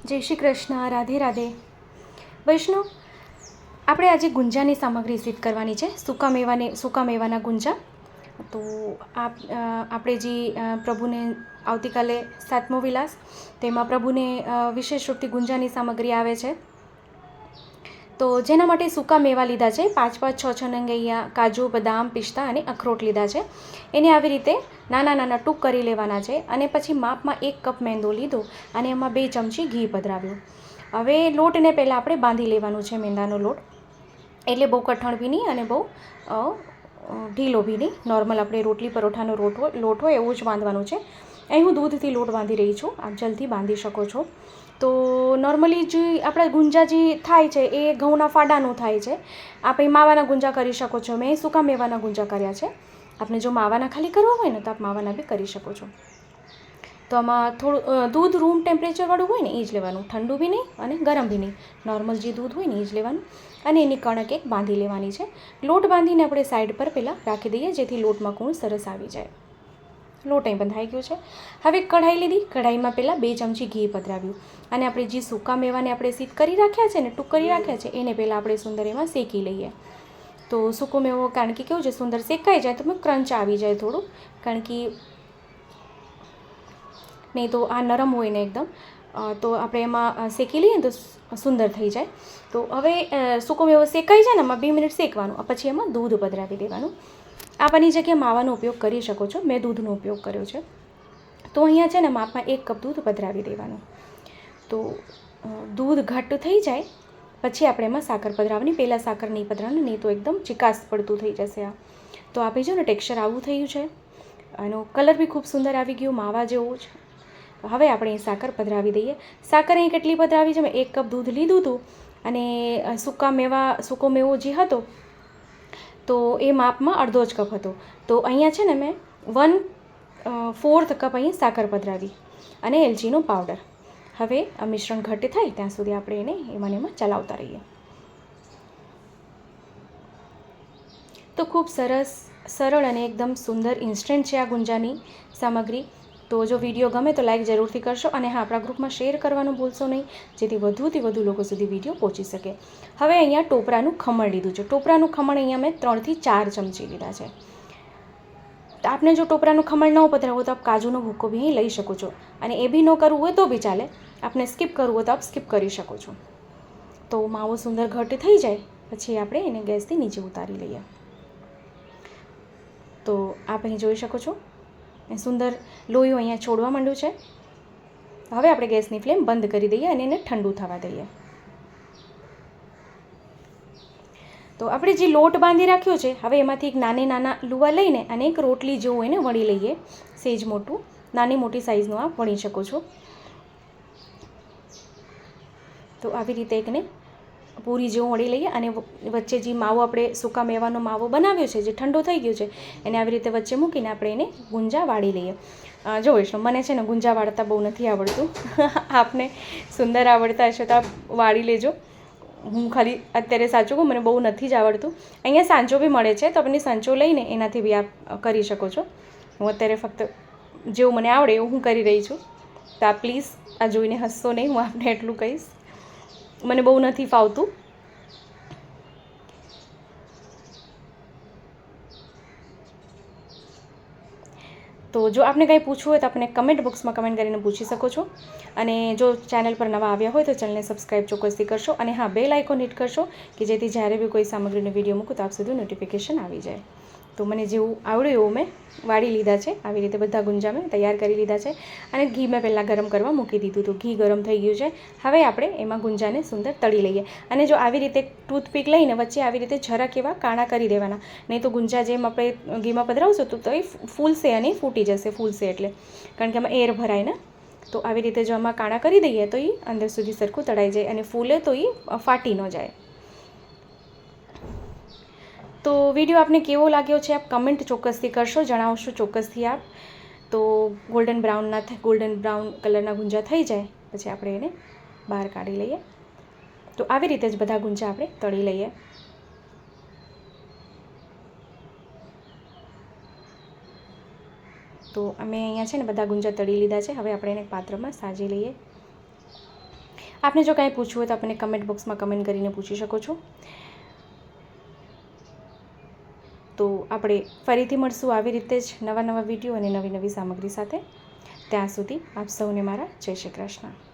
જય શ્રી કૃષ્ણ, રાધે રાધે. વૈષ્ણવ, આપણે આજે ગુંજાની સામગ્રી સિદ્ધ કરવાની છે, સૂકા મેવાના ગુંજા. તો આપણે જે પ્રભુને આવતીકાલે 7મો વિલાસ, તેમાં પ્રભુને વિશેષ રૂપથી ગુંજાની સામગ્રી આવે છે. તો જેના માટે સૂકા મેવા લીધા છે, 5-6 નંગ અહીંયા કાજુ, બદામ, પિસ્તા અને અખરોટ લીધા છે. એને આવી રીતે નાના નાના ટૂંક કરી લેવાના છે અને પછી માપમાં 1 કપ મેંદો લીધો અને એમાં 2 ચમચી ઘી પધરાવ્યું. હવે લોટને પહેલાં આપણે બાંધી લેવાનું છે, મેંદાનો લોટ. એટલે બહુ કઠણ બી નહીં અને બહુ ઢીલો બી નહીં, નોર્મલ આપણે રોટલી પરોઠાનો લોટ હોય એવું જ બાંધવાનું છે. અહીં હું દૂધથી લોટ બાંધી રહી છું, આપ જલ્દી બાંધી શકો છો. તો નોર્મલી જે આપણા ગુંજા જે થાય છે એ ઘઉંના ફાડાનું થાય છે. આપણે માવાના ગુંજા કરી શકો છો. મેં સૂકા મેવાના ગુંજા કર્યા છે. આપણે જો માવાના ખાલી કરવા હોય ને તો આપ માવાના બી કરી શકો છો. તો આમાં થોડું દૂધ રૂમ ટેમ્પરેચરવાળું હોય ને એ જ લેવાનું, ઠંડુ બી નહીં અને ગરમ બી નહીં, નોર્મલ જે દૂધ હોય ને એ જ લેવાનું. અને એની કણક એક બાંધી લેવાની છે. લોટ બાંધીને આપણે સાઈડ પર પહેલાં રાખી દઈએ, જેથી લોટમાં કૂણ સરસ આવી જાય. લોટ અહીં બંધાઈ ગયો છે. હવે કઢાઈ લીધી, કઢાઈમાં પહેલાં 2 ચમચી ઘી પધરાવ્યું અને આપણે જે સૂકા મેવાને આપણે સીધ કરી રાખ્યા છે ને, ટૂંક કરી રાખ્યા છે, એને પહેલાં આપણે સુંદર એમાં શેકી લઈએ. તો સૂકો મેવો કારણ કે કેવું છે, સુંદર શેકાઈ જાય તો ક્રંચ આવી જાય થોડું, કારણ કે નહીં તો આ નરમ હોય ને એકદમ, તો આપણે એમાં શેકી લઈએ ને તો સુંદર થઈ જાય. તો હવે સૂકો મેવો શેકાઈ જાય ને એમાં 2 મિનિટ શેકવાનું, પછી એમાં દૂધ પધરાવી દેવાનું. આપ આની જગ્યાએ માવાનો ઉપયોગ કરી શકો છો, મેં દૂધનો ઉપયોગ કર્યો છે. તો અહીંયા છે ને માપમાં 1 કપ દૂધ પધરાવી દેવાનું. તો દૂધ ઘટ્ટ થઈ જાય પછી આપણે એમાં સાકર પધરાવવાની. પહેલાં સાકર નહીં પધરાવવાની, નહીં તો એકદમ ચિકાસ પડતું થઈ જશે આ. તો આપી જો ને ટેક્સચર આવું થયું છે, એનો કલર બી ખૂબ સુંદર આવી ગયો, માવા જેવું જ. હવે આપણે અહીં સાકર પધરાવી દઈએ. સાકર અહીં કેટલી પધરાવી છે, મેં 1 કપ દૂધ લીધું હતું અને સૂકો મેવો જે હતો તો એ માપમાં અડધો જ કપ હતો. તો અહીંયા છે ને મેં 1/4 કપ અહીં સાકર પધરાવી અને એલચીનો પાવડર. હવે આ મિશ્રણ ઘટ્ટ થાય ત્યાં સુધી આપણે એને એમાં ચલાવતા રહીએ. તો ખૂબ સરળ અને એકદમ સુંદર ઇન્સ્ટન્ટ છે આ ગુંજાની સામગ્રી. તો જો વિડીયો ગમે તો લાઈક જરૂરથી કરશો અને હા, આપણા ગ્રુપમાં શેર કરવાનું ભૂલશો નહીં, જેથી વધુથી વધુ લોકો સુધી વિડીયો પહોંચી શકે. હવે અહીંયા ટોપરાનું ખમણ લીધું છે. ટોપરાનું ખમણ અહીંયા મેં 3થી 4 ચમચી લીધા છે. તો આપને જો ટોપરાનું ખમણ ન પધરાવવું તો આપ કાજુનો ભૂકો બી અહીં લઈ શકો છો, અને એ બી ન કરવું હોય તો બી ચાલે. આપને સ્કીપ કરવું હોય તો આપ સ્કીપ કરી શકો છો. તો માવો સુંદર ઘટ્ટ થઈ જાય પછી આપણે એને ગેસથી નીચે ઉતારી લઈએ. તો આપ અહીં જોઈ શકો છો સુંદર લોહીઓ અહીંયા છોડવા માંડ્યું છે. હવે આપણે ગેસની ફ્લેમ બંધ કરી દઈએ અને એને ઠંડુ થવા દઈએ. તો આપણે જે લોટ બાંધી રાખ્યો છે, હવે એમાંથી એક નાના લુવા લઈને અને એક રોટલી જેવું એને વણી લઈએ. સેજ મોટું, નાની મોટી સાઇઝનું આપ વણી શકો છો. તો આવી રીતે એકને પૂરી જેવું વળી લઈએ અને વચ્ચે જે માવો આપણે સૂકા મેવાનો માવો બનાવ્યો છે, જે ઠંડો થઈ ગયો છે, એને આવી રીતે વચ્ચે મૂકીને આપણે એને ગુંજા વાળી લઈએ. જો વૈષ્ણવ, મને છે ને ગુંજા વાળતા બહુ નથી આવડતું. આપને સુંદર આવડતા હશે તો આપ વાળી લેજો. હું ખાલી અત્યારે સાચું કહું, મને બહુ નથી જ આવડતું. અહીંયા સાંચો બી મળે છે, તો આપણે સાંચો લઈને એનાથી બી આપ કરી શકો છો. હું અત્યારે ફક્ત જેવું મને આવડે એવું હું કરી રહી છું. તો આપ પ્લીઝ આ જોઈને હસશો નહીં, હું આપને એટલું કહીશ, મને બહુ નથી ફાવતું. તો જો આપને કંઈ પૂછવું હોય તો આપણે કમેન્ટ બોક્સમાં કમેન્ટ કરીને પૂછી શકો છો. અને જો ચેનલ પર નવા આવ્યા હોય તો ચેનલને સબસ્ક્રાઈબ ચોક્કસથી કરશો અને હા, બેલ આઇકોન હિટ કરશો કે જેથી જ્યારે બી કોઈ સામગ્રીનો વિડીયો મૂકું તો આપ સુધી નોટિફિકેશન આવી જાય. તો મને જેવું આવડ્યું એવું મેં વાળી લીધા છે. આવી રીતે બધા ગુંજા મેં તૈયાર કરી લીધા છે અને ઘી મેં પહેલાં ગરમ કરવા મૂકી દીધું. તો ઘી ગરમ થઈ ગયું છે. હવે આપણે એમાં ગુંજાને સુંદર તળી લઈએ. અને જો આવી રીતે ટૂથપીક લઈને વચ્ચે આવી રીતે જરાક એવા કાણા કરી દેવાના, નહીં તો ગુંજા જેમ આપણે ઘીમાં પધરાવશું તો એ ફૂલશે અને ફૂટી જશે. ફૂલશે એટલે કારણ કે આમાં એર ભરાય ને. તો આવી રીતે જો આમાં કાણા કરી દઈએ તો એ અંદર સુધી સરખું તળાઈ જાય અને ફૂલે તો એ ફાટી ન જાય. તો વિડીયો આપને કેવો લાગ્યો છે આપ કમેન્ટ ચોક્કસથી કરશો, જણાવશો ચોક્કસથી આપ. તો ગોલ્ડન બ્રાઉન કલરના ગુંજા થઈ જાય પછી આપણે એને બહાર કાઢી લઈએ. તો આવી રીતે જ બધા ગુંજા આપણે તળી લઈએ. તો અમે અહીંયા છે ને બધા ગુંજા તળી લીધા છે. હવે આપણે એને પાત્રમાં સાજી લઈએ. આપને જો કાંઈ પૂછવું હોય તો આપણને કમેન્ટ બોક્સમાં કમેન્ટ કરીને પૂછી શકો છો. તો આપણે ફરીથી મળશું આવી રીતે જ નવા વિડીયો અને નવી સામગ્રી સાથે. ત્યાં સુધી આપ સૌને મારા જય શ્રી કૃષ્ણ.